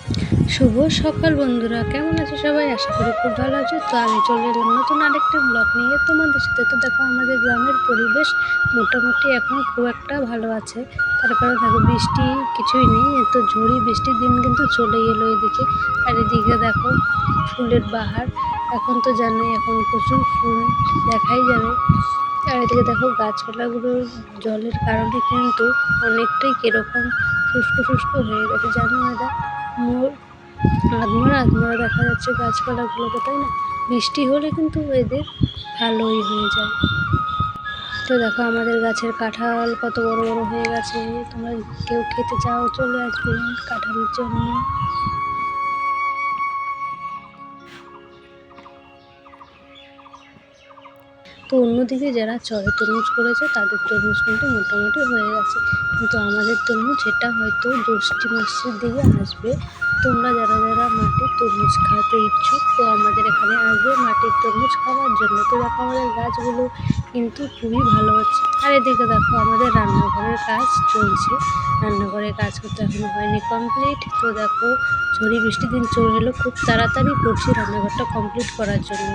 শুভ সকাল বন্ধুরা, কেমন আছো সবাই? আশা করি খুব ভালো আছো। তো আমি চলে এলাম নতুন আরেকটি ব্লগ নিয়ে তোমাদের সাথে। তো দেখো, আমাদের গ্রামের পরিবেশ মোটামুটি এখন খুব একটা ভালো আছে। তার কারণ দেখো, বৃষ্টি কিছুই নেই, তো ঝড়ি বৃষ্টির দিন কিন্তু চলে এলো এদিকে। আর এদিকে দেখো ফুলের বাহার। এখন তো জানোই, এখন প্রচুর ফুল দেখাই যাবে। আর এদিকে দেখো গাছপালাগুলোর জলের কারণে কিন্তু অনেকটাই কিরকম শুষ্ক শুষ্ক হয়ে গেছে, জানো এরা আধমরা আধমরা দেখা যাচ্ছে গাছপালাগুলোকে, তাই না? বৃষ্টি হলে কিন্তু এদের ভালোই হয়ে যায়। তো দেখো, আমাদের গাছের কাঁঠাল কত বড় বড় হয়ে গেছে। তোমরা কেউ খেতে চাও, চলে আসবে কাঁঠালের জন্য। তো অন্যদিকে যারা চরে তরমুজ করেছে, তাদের তরমুজ কিন্তু মোটামুটি হয়ে গেছে। কিন্তু আমাদের তরমুজ এটা হয়তো জ্যৈষ্ঠী মাসের দিকে আসবে। তোমরা যারা যারা মাটির তরমুজ খাওয়াতে ইচ্ছুক, তো আমাদের এখানে আসবে মাটির তরমুজ খাওয়ার জন্য। তো দেখো, আমাদের গাছগুলো কিন্তু খুবই ভালো হচ্ছে। আর এদিকে দেখো, আমাদের রান্নাঘরের কাজ চলছে। রান্নাঘরের কাজ করতে এখনো হয়নি কমপ্লিট। তো দেখো, ঝড়ি বৃষ্টির দিন চলে এলো, খুব তাড়াতাড়ি করছি রান্নাঘরটা কমপ্লিট করার জন্য।